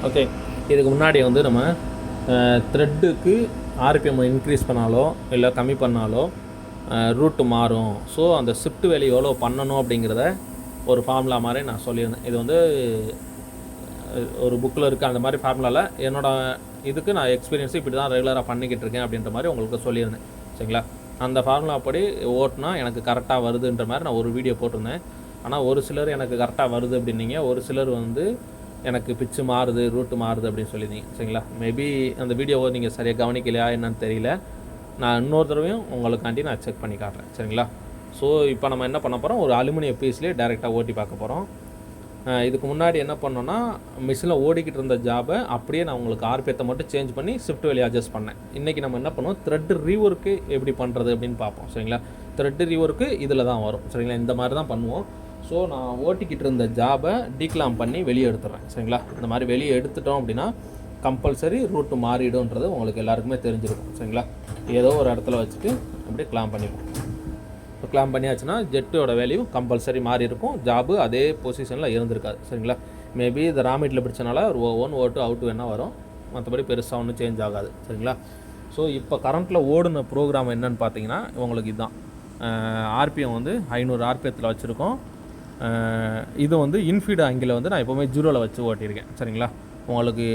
Okay, இதுக்கு முன்னாடி வந்து நம்ம த்ரெட்டுக்கு ஆர்பிஎம் இன்க்ரீஸ் பண்ணாலோ இல்லை கம்மி பண்ணாலோ ரூட்டு மாறும். ஸோ அந்த ஷிஃப்ட் வேல்யூ எவ்வளோ பண்ணணும் அப்படிங்கிறத ஒரு ஃபார்முலா மாதிரி நான் சொல்லியிருந்தேன். இது வந்து ஒரு புக்கில் இருக்குது. அந்த மாதிரி ஃபார்முலாவில் என்னோடய இதுக்கு நான் எக்ஸ்பீரியன்ஸு இப்படி தான் ரெகுலராக பண்ணிக்கிட்டு இருக்கேன் அப்படின்ற மாதிரி உங்களுக்கு சொல்லியிருந்தேன். சரிங்களா? அந்த ஃபார்முலா படி ஓட்டினா எனக்கு கரெக்டாக வருதுன்ற மாதிரி நான் ஒரு வீடியோ போட்டிருந்தேன். ஆனால் ஒரு சிலர் எனக்கு கரெக்டாக வருது அப்படின்னீங்க, ஒரு சிலர் வந்து எனக்கு பிச்சு மாறுது, ரூட்டு மாறுது அப்படின்னு சொல்லியிருந்தீங்க. சரிங்களா? மேபி அந்த வீடியோவை நீங்கள் சரியாக கவனிக்கலையா என்னன்னு தெரியல. நான் இன்னொரு தடவையும் உங்களுக்காண்டி நான் செக் பண்ணி காட்டுறேன். சரிங்களா? ஸோ இப்போ நம்ம என்ன பண்ண போகிறோம், ஒரு அலுமினிய பீஸ்லேயே டைரெக்டாக ஓட்டி பார்க்க போகிறோம். இதுக்கு முன்னாடி என்ன பண்ணோன்னா, மிஷினில் ஓடிக்கிட்டு இருந்த ஜாபை அப்படியே நான் உங்களுக்கு ஆர்பிஎத்தை மட்டும் சேஞ்ச் பண்ணி ஷிஃப்ட் வேல்யூ அட்ஜஸ்ட் பண்ணேன். இன்றைக்கி நம்ம என்ன பண்ணுவோம், த்ரெட் ரீவொர்க்கு எப்படி பண்ணுறது அப்படின்னு பார்ப்போம். சரிங்களா? த்ரெட் ரீவொர்க்கு இதில் தான் வரும். சரிங்களா? இந்த மாதிரி தான் பண்ணுவோம். ஸோ நான் ஓட்டிக்கிட்டு இருந்த ஜாபை டீக்லாம் பண்ணி வெளியே எடுத்துடுறேன். சரிங்களா? இந்த மாதிரி வெளியே எடுத்துட்டோம் அப்படின்னா கம்பல்சரி ரூட்டு மாறிடும்ன்றது உங்களுக்கு எல்லாருக்குமே தெரிஞ்சிருக்கும். சரிங்களா? ஏதோ ஒரு இடத்துல வச்சுட்டு அப்படியே கிளாம் பண்ணிப்போம். இப்போ கிளாம் பண்ணியாச்சுன்னா ஜெட்டோட வேல்யூ கம்பல்சரி மாறி இருக்கும், ஜாபு அதே பொசிஷனில் இருந்திருக்காது. சரிங்களா? மேபி இந்த ராமிட்டில் பிடிச்சனால ஒரு O1 O2 அவுட் வேணால் வரும், மற்றபடி பெருசாக ஒன்றும் சேஞ்ச் ஆகாது. சரிங்களா? ஸோ இப்போ கரண்ட்டில் ஓடுன ப்ரோக்ராம் என்னென்னு பார்த்தீங்கன்னா உங்களுக்கு இதுதான். ஆர்பிஎம் வந்து 500 ஆர்பிஎத்தில் வச்சுருக்கோம். இது வந்து இன்ஃபீட் ஆங்கிள் வந்து நான் எப்போவுமே 0ல் வச்சு ஓட்டியிருக்கேன். சரிங்களா? உங்களுக்கு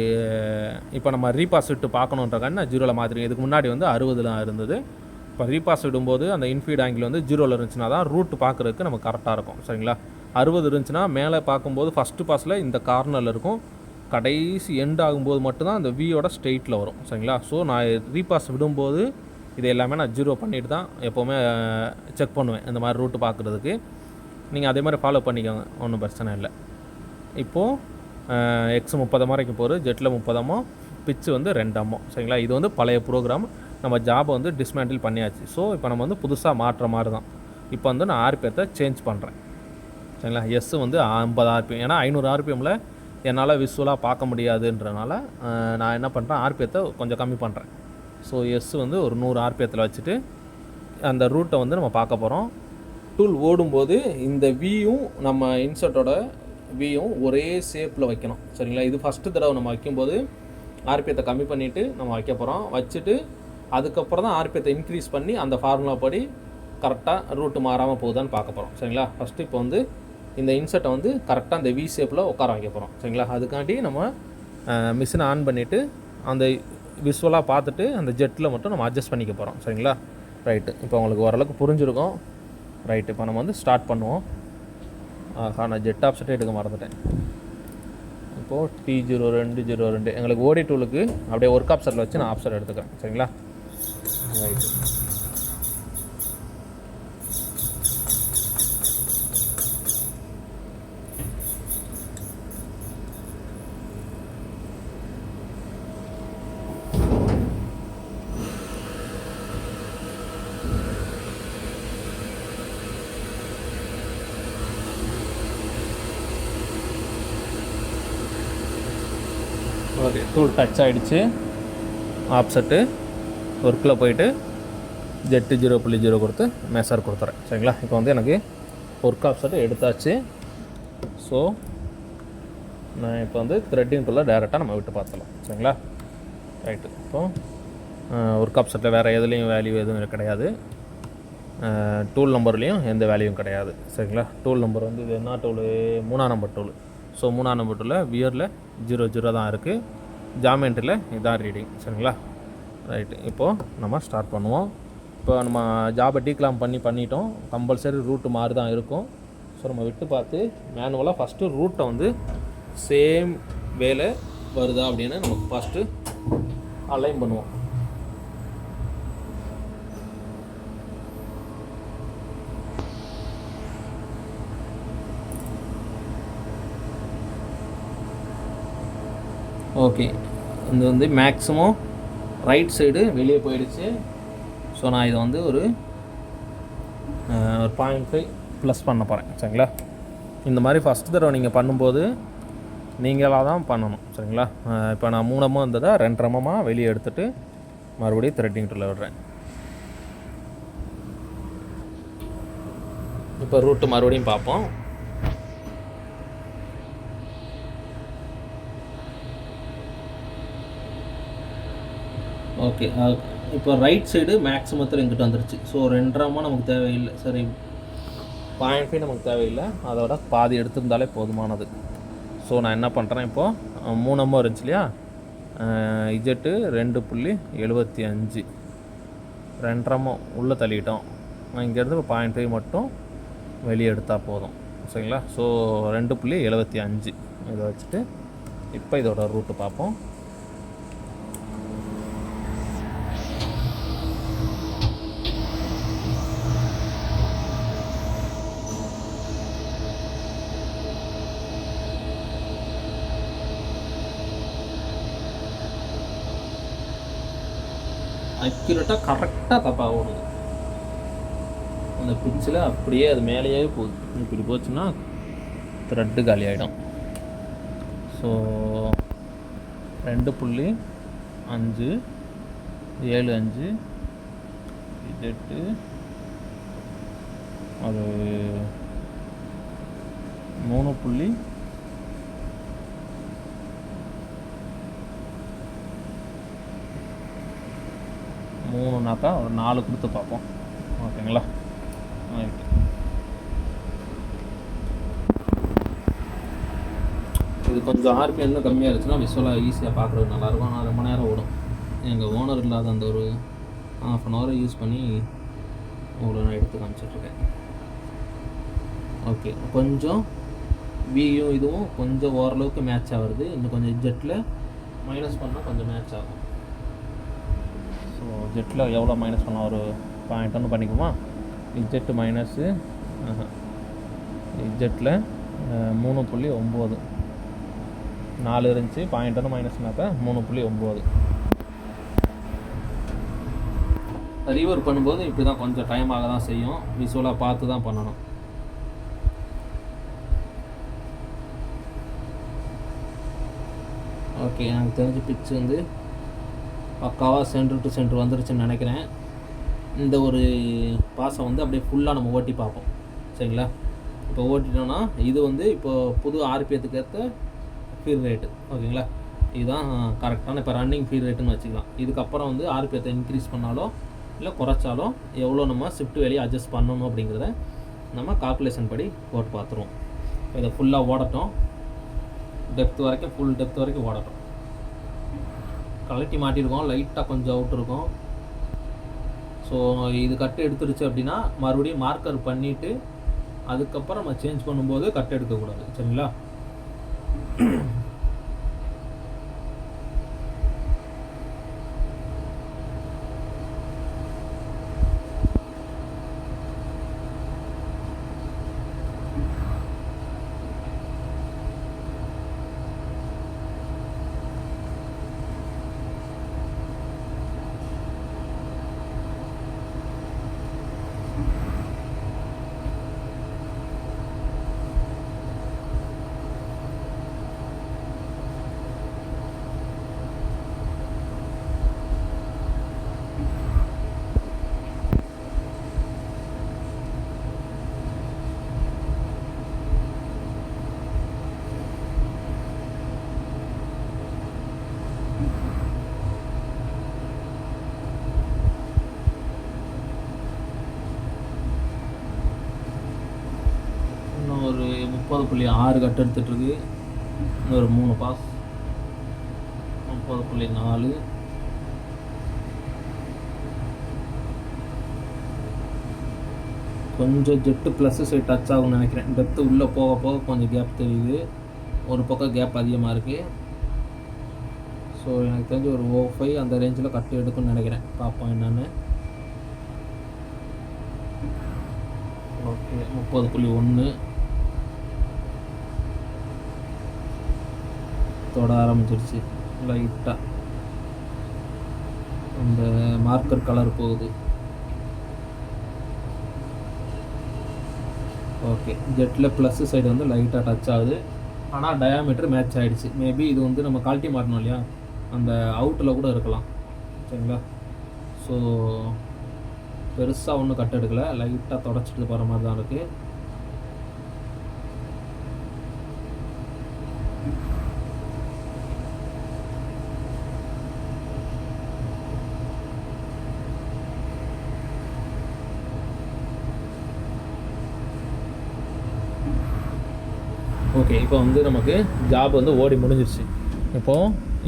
இப்போ நம்ம ரீபாஸ் விட்டு பார்க்கணுன்றக்காண்டி நான் 0ல் மாற்றிருக்கேன். இதுக்கு முன்னாடி வந்து 60ல் இருந்தது. இப்போ ரீபாஸ் விடும்போது அந்த இன்ஃபீட் ஆங்கிள் வந்து 0ல் இருந்துச்சுன்னா தான் ரூட் பார்க்குறதுக்கு நமக்கு கரெக்டாக இருக்கும். சரிங்களா? 60 இருந்துச்சுன்னா மேலே பார்க்கும்போது ஃபஸ்ட்டு பாஸில் இந்த கார்னரில் இருக்கும், கடைசி எண்ட் ஆகும்போது மட்டும்தான் அந்த வியோட ஸ்ட்ரெயிட்டில் வரும். சரிங்களா? ஸோ நான் ரீபாஸ் விடும்போது இது எல்லாமே நான் 0 பண்ணிவிட்டு தான் எப்போவுமே செக் பண்ணுவேன் இந்த மாதிரி ரூட்டு பார்க்குறதுக்கு. நீங்கள் அதே மாதிரி ஃபாலோ பண்ணிக்கோங்க, ஒன்றும் பிரச்சனை இல்லை. இப்போது எக்ஸ் 30 வரைக்கும் போகுது, ஜெட்டில் 30 பிச்சு வந்து 2 சரிங்களா? இது வந்து பழைய ப்ரோக்ராம், நம்ம ஜாபை வந்து டிஸ்மேண்டில் பண்ணியாச்சு. ஸோ இப்போ நம்ம வந்து புதுசாக மாற்றுற மாதிரி தான். இப்போ வந்து நான் ஆர்பிஎத்தை சேஞ்ச் பண்ணுறேன். சரிங்களா? எஸ் வந்து 50 ஆர்பிஎம், ஏன்னா 500 ஆர்பிஎம்மில் என்னால் விசுவலாக பார்க்க முடியாதுன்றனால நான் என்ன பண்ணுறேன், ஆர்பிஎத்தை கொஞ்சம் கம்மி பண்ணுறேன். ஸோ எஸ் வந்து ஒரு 100 ஆர்பிஎத்தில் வச்சுட்டு அந்த ரூட்டை வந்து நம்ம பார்க்க போகிறோம். டூல் ஓடும்போது இந்த வியும் நம்ம இன்சர்ட்டோட வியும் ஒரே ஷேப்பில் வைக்கணும். சரிங்களா? இது ஃபஸ்ட்டு தடவை நம்ம வைக்கும்போது ஆர்பிஎத்தை கம்மி பண்ணிவிட்டு நம்ம வைக்க போகிறோம். வச்சுட்டு அதுக்கப்புறம் தான் ஆர்பிஎத்தை இன்க்ரீஸ் பண்ணி அந்த ஃபார்முலா படி கரெக்டாக ரூட்டு மாறாமல் போகுதான்னு பார்க்க போகிறோம். சரிங்களா? ஃபஸ்ட்டு இப்போ வந்து இந்த இன்சர்ட்டை வந்து கரெக்டாக அந்த வி ஷேப்பில் உட்கார வைக்க போகிறோம். சரிங்களா? அதுக்காண்டி நம்ம மிஷினை ஆன் பண்ணிவிட்டு அந்த விசுவலாக பார்த்துட்டு அந்த ஜெட்டில் மட்டும் நம்ம அட்ஜஸ்ட் பண்ணிக்க போகிறோம். சரிங்களா? ரைட்டு, இப்போ உங்களுக்கு ஓரளவுக்கு புரிஞ்சிருக்கும். ரைட்டு, இப்போ நம்ம வந்து ஸ்டார்ட் பண்ணுவோம். நான் ஜெட் ஆப்செட்டே எடுக்க மறந்துட்டேன். இப்போது T0202 எங்களுக்கு ஓடி டூலுக்கு அப்படியே ஒர்க் ஆப்செட்டில் வச்சு நான் ஆப்செட் எடுத்துக்கிறேன். சரிங்களா? ரைட்டு, ஓகே, டூல் டச் ஆகிடுச்சு. ஆப்செட்டு ஒர்க்கில் போயிட்டு ஜெட்டு 0.0 கொடுத்து மெஷர் கொடுத்துறேன். சரிங்களா? இப்போ வந்து எனக்கு ஒர்க் ஆப்செட்டு எடுத்தாச்சு. ஸோ நான் இப்போ வந்து த்ரெட்டிங் டூலில் டேரெக்டாக நம்ம விட்டு பார்த்துலாம். சரிங்களா? ரைட்டு, இப்போது ஒர்க் ஆப்செட்டில் வேறு எதுலேயும் வேல்யூ எதுவும் கிடையாது, டூல் நம்பர்லேயும் எந்த வேல்யூவும் கிடையாது. சரிங்களா? டூல் நம்பர் வந்து இது என்ன டூலு, 3ஆம் நம்பர் டூலு. ஸோ 3ஆம் நம்பர் டூலில் வியரில் 00 தான் இருக்குது, ஜாமெண்ட்ரியில் இதான் ரீடிங். சரிங்களா? ரைட்டு, இப்போது நம்ம ஸ்டார்ட் பண்ணுவோம். இப்போ நம்ம ஜாபை டீக்லாம் பண்ணிட்டோம். கம்பல்சரி ரூட்டு மாறி தான் இருக்கும். ஸோ நம்ம விட்டு பார்த்து மேனுவலாக ஃபஸ்ட்டு ரூட்டை வந்து சேம் வேலை வருதா அப்படின்னு நமக்கு ஃபஸ்ட்டு அலைன் பண்ணுவோம். ஓகே, இது வந்து மேக்ஸிமம் ரைட் சைடு வெளியே போயிடுச்சு. ஸோ நான் இதை வந்து ஒரு 0.5 ப்ளஸ் பண்ண போகிறேன். சரிங்களா? இந்த மாதிரி ஃபஸ்ட்டு தடவை நீங்கள் பண்ணும்போது நீங்களாக தான் பண்ணணும். சரிங்களா? இப்போ நான் 3 இருந்ததை 2 வெளியே எடுத்துகிட்டு மறுபடியும் த்ரெட்டிங் டூலில் விடுறேன். இப்போ ரூட்டு மறுபடியும் பார்ப்போம். ஓகே. இப்போ ரைட் சைடு மேக்ஸிமத்தில் இங்கிட்ட வந்துருச்சு. ஸோ 2.5 நமக்கு தேவையில்லை. சரி, 0.5 நமக்கு தேவையில்லை, அதோட பாதி எடுத்திருந்தாலே போதுமானது. ஸோ நான் என்ன பண்ணுறேன், இப்போது 3 இருந்துச்சு இல்லையா, இஜெட்டு 2.75 2.5 உள்ளே தள்ளிட்டோம். இங்கேருந்து 0.5 மட்டும் வெளியே எடுத்தால் போதும். சரிங்களா? ஸோ 2.75 இதை வச்சுட்டு இப்போ இதோட ரூட்டு பார்ப்போம். அக்யூரேட்டாக கரெக்டாக தப்பாக ஓடுது. அந்த பிச்சில் அப்படியே அது மேலேயே போகுது. இப்படி போச்சுன்னா த்ரெட்டு காலி ஆகிடும். ஸோ 2.575 இஜெட்டு அது 3. 3னாக்கா ஒரு 4 கொடுத்து பார்ப்போம். ஓகேங்களா? ரைட்டு. இது கொஞ்சம் ஆர்பிஎம் இன்னும் கம்மியாக இருந்துச்சுன்னா விசுவலாக ஈஸியாக பார்க்குறது நல்லாயிருக்கும். ஆனால் ரொம்ப நேரம் ஓடும். எங்கள் ஓனர் இல்லாத அந்த ஒரு 1/2 hour யூஸ் பண்ணி உங்களுக்கு நான் எடுத்து காமிச்சிட்ருக்கேன். ஓகே, கொஞ்சம் வியும் இதுவும் கொஞ்சம் ஓரளவுக்கு மேட்ச் ஆகுது. இன்னும் கொஞ்சம் ஜெட்டில் மைனஸ் பண்ணால் கொஞ்சம் மேட்ச் ஆகும். ஸோ ஜெட்டில் எவ்வளோ மைனஸ் பண்ணால் ஒரு 0.1 பண்ணிக்குமா? இஜெட்டு மைனஸு இஜெட்டில் 3.9 4 இருந்துச்சு. 0.1 மைனஸ்னாக்கா 3.9. ரீவர்க் பண்ணும்போது இப்படி தான் கொஞ்சம் டைம் ஆக தான் செய்யும். விசுவலாக பார்த்து தான் பண்ணணும். ஓகே, எனக்கு தெரிஞ்ச பிட்ச் வந்து பக்காவாக சென்டர் டு சென்டர் வந்துருச்சுன்னு நினைக்கிறேன். இந்த ஒரு பாஸை வந்து அப்படியே ஃபுல்லாக நம்ம ஓட்டி பார்ப்போம். சரிங்களா? இப்போ ஓட்டிட்டோன்னா இது வந்து இப்போ புது ஆர்பிஎத்துக்கு ஏற்ற ஃபீட் ரேட்டு. ஓகேங்களா? இதுதான் கரெக்டான இப்போ ரன்னிங் ஃபீட் ரேட்டுன்னு வச்சுக்கலாம். இதுக்கப்புறம் வந்து ஆர்பிஎத்தை இன்க்ரீஸ் பண்ணாலோ இல்லை குறைச்சாலோ எவ்வளோ நம்ம ஷிஃப்ட் வேலையை அட்ஜஸ்ட் பண்ணணும் அப்படிங்கிறத நம்ம கால்குலேஷன் படி போட்டு பார்த்துருவோம். இதை ஃபுல்லாக ஓடட்டும், டெப்த் வரைக்கும், ஃபுல் டெப்த் வரைக்கும் ஓடட்டும். கலட்டி மாட்டியிருக்கோம், லைட்டாக கொஞ்சம் அவுட் இருக்கும். ஸோ இது கட்டு எடுத்துருச்சு அப்படின்னா மறுபடியும் மார்க்கர் பண்ணிவிட்டு அதுக்கப்புறம் நம்ம சேஞ்ச் பண்ணும்போது கட்டு எடுக்கக்கூடாது. சரிங்களா? ஒரு 30.6 கட்டு எடுத்துகிட்ருக்கு. இன்னொரு 3 பாஸ் 30.4. கொஞ்சம் ஜெட்டு ப்ளஸ்ஸு சைட் டச் ஆகும்னு நினைக்கிறேன். டெப்த்து உள்ளே போக போக கொஞ்சம் கேப் தெரியுது. ஒரு பக்கம் கேப் அதிகமாக இருக்குது. ஸோ எனக்கு தெரிஞ்சு ஒரு 05 அந்த ரேஞ்சில் கட்டு எடுக்குன்னு நினைக்கிறேன். பார்ப்போம் என்னென்னு. ஓகே, 30.1 தொட ஆரம்பிச்சிருச்சு. லைட்டாக அந்த மார்க்கர் கலர் போகுது. ஓகே, ஜெட்டில் ப்ளஸ்ஸு சைடு வந்து லைட்டாக டச் ஆகுது. ஆனால் டயாமீட்டர் மேட்ச் ஆகிடுச்சு. மேபி இது வந்து நம்ம குவாலிட்டி மாட்டணும் இல்லையா, அந்த அவுட்டில் கூட இருக்கலாம். சரிங்களா? ஸோ பெருசாக ஒன்றும் கட் எடுக்கலை, லைட்டாக தொடச்சிட்டு போகிற மாதிரி தான் இருக்குது. ஓகே, இப்போ வந்து நமக்கு ஜாப் வந்து ஓடி முடிஞ்சிருச்சு.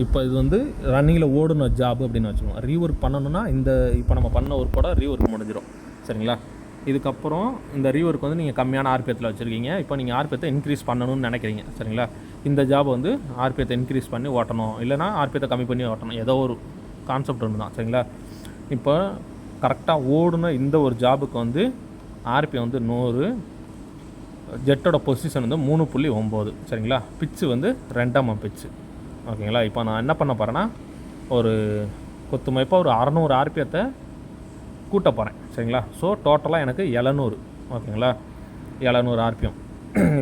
இப்போ இது வந்து ரன்னிங்கில் ஓடுன ஜாப் அப்படின்னு வச்சுக்கோங்க. ரீஒர்க் பண்ணணுன்னா இப்போ நம்ம பண்ண ஒர்க்கோட ரீஒர்க் முடிஞ்சிடும். சரிங்களா? இதுக்கப்புறம் இந்த ரீஒர்க் வந்து நீங்கள் கம்மியான ஆர்பிஎத்தில் வச்சுருக்கீங்க. இப்போ நீங்கள் ஆர்பிஎத்தை இன்க்ரீஸ் பண்ணணும்னு நினைக்கிறீங்க. சரிங்களா? இந்த ஜாப் வந்து ஆர்பிஎத்தை இன்க்ரீஸ் பண்ணி ஓட்டணும், இல்லைனா ஆர்பிஎத்தை கம்மி பண்ணி ஓட்டணும். ஏதோ ஒரு கான்செப்ட் ஒன்று தான். சரிங்களா? இப்போ கரெக்டாக ஓடுன இந்த ஒரு ஜாபுக்கு வந்து ஆர்பிஎம் வந்து 100, ஜெட்டோட பொசிஷன் வந்து 3.9. சரிங்களா? பிச்சு வந்து 2mm பிச்சு. ஓகேங்களா? இப்போ நான் என்ன பண்ண போகிறேன்னா, ஒரு கொத்துமைப்பாக ஒரு 600 ஆர்பிஎத்தை கூட்ட போகிறேன். சரிங்களா? ஸோ டோட்டலாக எனக்கு 700. ஓகேங்களா? 700 ஆர்பிஎம்.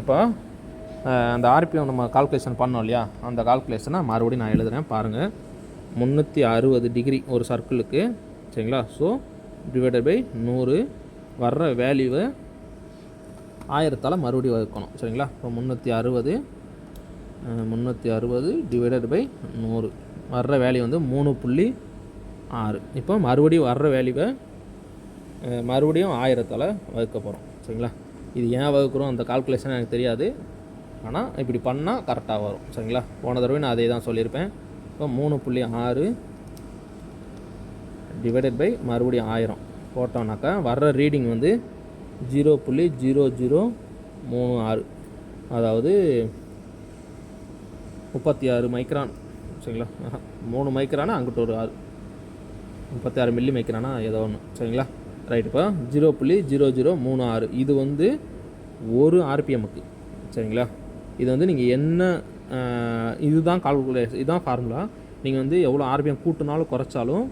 இப்போ அந்த ஆர்பிஎம் நம்ம கால்குலேஷன் பண்ணோம் இல்லையா, அந்த கால்குலேஷனை மறுபடியும் நான் எழுதுகிறேன் பாருங்கள். 360 டிகிரி ஒரு சர்க்கிளுக்கு. சரிங்களா? ஸோ டிவைடட் பை 100 வர்ற வேல்யூவை 1000ஆல் மறுபடியும் வகுக்கணும். சரிங்களா? இப்போ 360 டிவைடட் பை 100 வர்ற வேல்யூ வந்து 3.6. இப்போ மறுபடியும் வர்ற வேல்யூவை மறுபடியும் 1000ஆல் வகுக்க போகிறோம். சரிங்களா? இது ஏன் வகுக்கிறோம் அந்த கால்குலேஷன் எனக்கு தெரியாது, ஆனால் இப்படி பண்ணால் கரெக்டாக வரும். சரிங்களா? போன தடவை நான் அதே தான் சொல்லியிருப்பேன். இப்போ 3.6 டிவைடட் பை மறுபடியும் 1000 போட்டோம்னாக்கா வர்ற ரீடிங் வந்து 0.0036, அதாவது 36 மைக்ரான். சரிங்களா? 3 மைக்ரானா அங்கிட்ட ஒரு 6, 36 மில்லி மைக்ரானா ஏதோ ஒன்று. சரிங்களா? ரைட். இப்போ 0.0036 இது வந்து ஒரு ஆர்பிஎம்முக்கு. சரிங்களா? இது வந்து நீங்கள் என்ன இதுதான் கால்குலேஷன், இதுதான் ஃபார்முலா. நீங்கள் வந்து எவ்வளோ ஆர்பிஎம் கூட்டினாலும் குறைச்சாலும்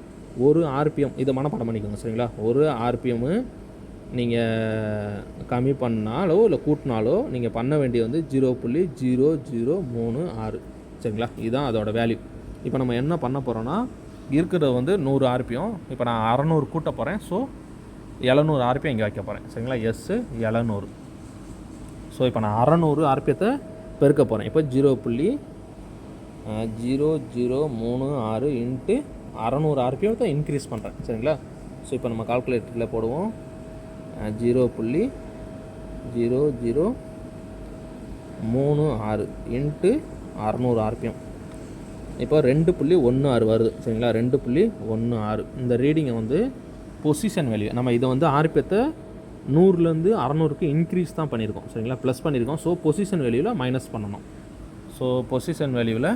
ஒரு ஆர்பிஎம் இதை மனப்பாடம் பண்ணிக்கோங்க. சரிங்களா? ஒரு ஆர்பிஎம்மு நீங்கள் கம்மி பண்ணாலோ இல்லை கூட்டினாலோ நீங்கள் பண்ண வேண்டியது வந்து 0.0036. சரிங்களா? இதுதான் அதோட வேல்யூ. இப்போ நம்ம என்ன பண்ண போகிறோன்னா, இருக்கிறது வந்து 100 ஆர்பிஎம். இப்போ நான் 600 கூட்ட போகிறேன். ஸோ 700 ஆர்பிஎம் இங்கே வைக்க போகிறேன். சரிங்களா? 700. ஸோ இப்போ நான் 600 ஆர்பிஎத்தை பெருக்க போகிறேன். இப்போ 0.0036 இன்ட்டு 600 ஆர்பிஎத்தை இன்க்ரீஸ் பண்ணுறேன். சரிங்களா? ஸோ இப்போ நம்ம கால்குலேட்டரில் போடுவோம். 0.0036 இன்ட்டு 600 ஆர்பிஎம். இப்போ 2.16 வருது. சரிங்களா? 2.16. இந்த ரீடிங்கை வந்து பொசிஷன் வேல்யூ நம்ம இதை வந்து ஆர்பிஎத்தை 100லேருந்து 600க்கு இன்க்ரீஸ் தான் பண்ணியிருக்கோம். சரிங்களா? ப்ளஸ் பண்ணியிருக்கோம். ஸோ பொசிஷன் வேல்யூவில் மைனஸ் பண்ணணும். ஸோ பொசிஷன் வேல்யூவில்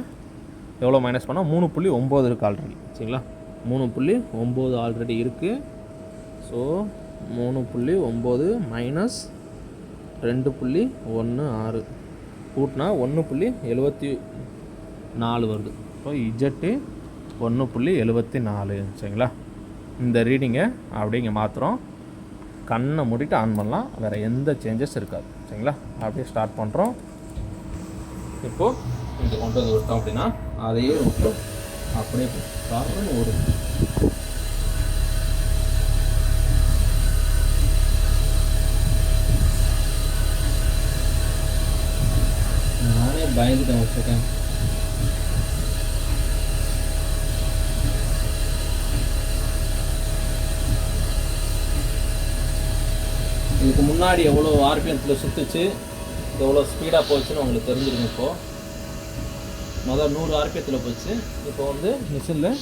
எவ்வளோ மைனஸ் பண்ணால் 3.9 இருக்குது ஆல்ரெடி. சரிங்களா? 3.9 ஆல்ரெடி இருக்குது. ஸோ 3.9 மைனஸ் 2.16 கூட்டினா 1.74 வருது. இப்போ இஜெட்டு 1.74. சரிங்களா? இந்த ரீடிங்கை அப்படிங்க மாற்றுறோம். கண்ணை மூடிட்டு ஆன் பண்ணலாம், வேறு எந்த சேஞ்சஸ் இருக்காது. சரிங்களா? அப்படியே ஸ்டார்ட் பண்ணுறோம். இப்போது இங்கே கொண்டு வந்து விட்டோம் அப்படின்னா அதையே விட்டோம் அப்படியே பார்க்கணும். ஒரு நானே பயந்துட்டேன் ஒரு செகண்ட். இதுக்கு முன்னாடி எவ்வளோ ஆர்பிஎம்த்தில் சுற்றுச்சு, எவ்வளோ ஸ்பீடாக போச்சுன்னு உங்களுக்கு தெரிஞ்சிருக்கும். இப்போது முதல் 100 ஆர்பிஎத்தில் போச்சு. இப்போ வந்து மிஷினில்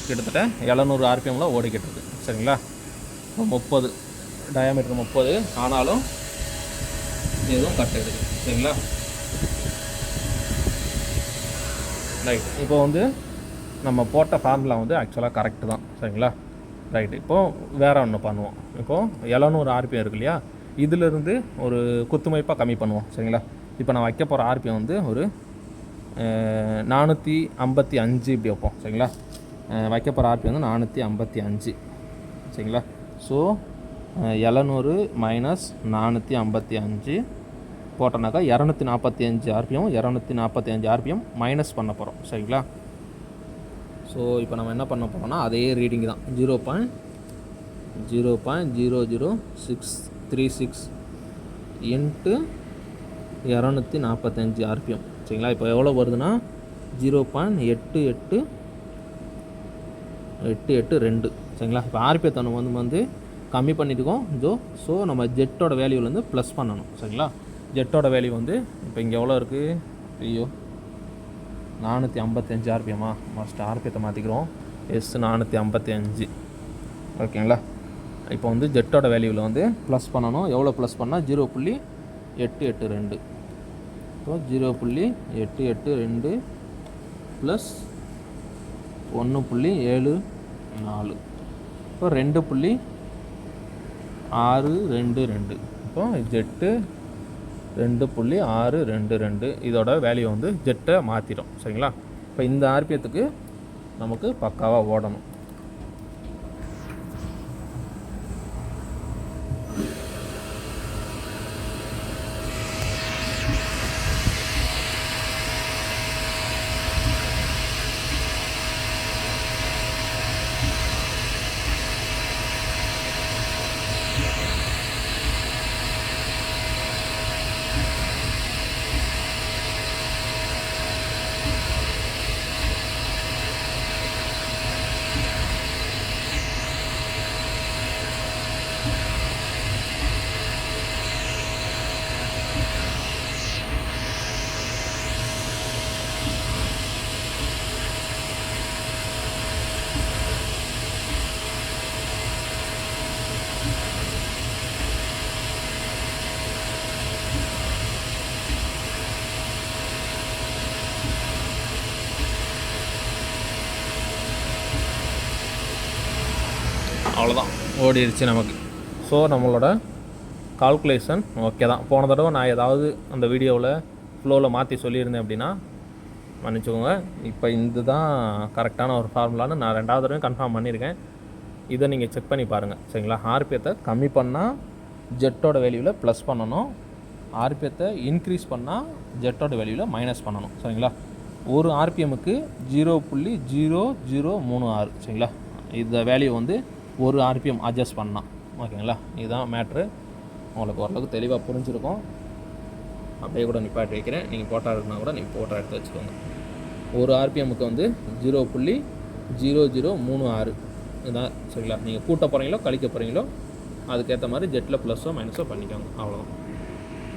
கிட்டத்தட்ட 700 ஆர்பிஎம்மில் ஓடிக்கிட்டு இருக்குது. சரிங்களா? 30 டயாமீட்டர் 30, ஆனாலும் எதுவும் கட் எடுக்குது. சரிங்களா? ரைட். இப்போ வந்து நம்ம போட்ட ஃபார்முலா வந்து ஆக்சுவலாக கரெக்டு தான். சரிங்களா? ரைட்டு. இப்போது வேறு ஒன்று பண்ணுவோம். இப்போது 700 ஆர்பிஎம் இருக்கு இல்லையா, இதிலிருந்து ஒரு குத்துமைப்பாக கம்மி பண்ணுவோம். சரிங்களா? இப்போ நான் வைக்க போகிற ஆர்பிஎம் வந்து ஒரு 455 இப்படி வைப்போம். சரிங்களா? வைக்க போகிற ஆர்பிஎம் வந்து 455. சரிங்களா? So 700 minus 455 போட்டோன்னாக்கா 245 RPM 245 RPM minus பண்ண போகிறோம். சரிங்களா? ஸோ இப்போ நம்ம என்ன பண்ண போகிறோம்னா அதே ரீடிங் தான். 0.00636 இன்ட்டு 245 ஆர்பிஎம். சரிங்களா? இப்போ எவ்வளோ வருதுன்னா 0.8882. சரிங்களா? இப்போ ஆர்பிஎத்தை நம்ம வந்து கம்மி பண்ணிட்டுக்கோம். ஸோ நம்ம ஜெட்டோட வேல்யூலேருந்து ப்ளஸ் பண்ணணும். சரிங்களா? ஜெட்டோட வேல்யூ வந்து இப்போ இங்கே எவ்வளோ இருக்குது? ஐயோ 455 ஆர்பிஎம்மா. ஃபஸ்ட்டு ஆர்பிஎத்தை மாற்றிக்கிறோம். எஸ் 455. ஓகேங்களா? இப்போ வந்து ஜெட்டோட வேல்யூவில் வந்து ப்ளஸ் பண்ணணும். எவ்வளோ ப்ளஸ் பண்ணால் 0.882. So 0.882 plus 1.74. இப்போ 2.622. இப்போ ஜெட்டு 2.622 இதோட வேல்யூ வந்து ஜெட்டை மாற்றிடும். சரிங்களா? இப்போ இந்த ஆர்பிஎத்துக்கு நமக்கு பக்காவாக ஓடணும். அவ்வளோதான், ஓடிடுச்சு நமக்கு. ஸோ நம்மளோட கால்குலேஷன் ஓகே தான். போன தடவை நான் ஏதாவது அந்த வீடியோவில் ஃப்ளோவில் மாற்றி சொல்லியிருந்தேன் அப்படின்னா மன்னிச்சுக்கோங்க. இப்போ இது தான் கரெக்டான ஒரு ஃபார்முலான்னு நான் 2வது தடவையும் கன்ஃபார்ம் பண்ணியிருக்கேன். இதை நீங்கள் செக் பண்ணி பாருங்கள். சரிங்களா? ஆர்பிஎத்தை கம்மி பண்ணால் ஜெட்டோட வேல்யூவில் ப்ளஸ் பண்ணணும். ஆர்பிஎத்தை இன்க்ரீஸ் பண்ணால் ஜெட்டோட வேல்யூவில் மைனஸ் பண்ணணும். சரிங்களா? ஒரு ஆர்பிஎம்முக்கு 0.0036. சரிங்களா? இந்த வேல்யூ வந்து ஒரு ஆர்பிஎம் அட்ஜஸ்ட் பண்ணால். ஓகேங்களா? இதுதான் மேட்ரு. உங்களுக்கு ஓரளவுக்கு தெளிவாக புரிஞ்சுருக்கும். அப்படியே கூட நிப்பாட்டி வைக்கிறேன். நீங்கள் ஃபோட்டோ எடுக்கணும் கூட நீங்கள் ஃபோட்டோ எடுத்து வச்சுக்கோங்க. ஒரு ஆர்பிஎம்முக்கு வந்து 0.0036 இதுதான். சரிங்களா? நீங்கள் கூட்ட போகிறீங்களோ கழிக்க போகிறீங்களோ அதுக்கேற்ற மாதிரி ஜெட்டில் ப்ளஸ்ஸோ மைனஸோ பண்ணிக்கோங்க. அவ்வளோதான்.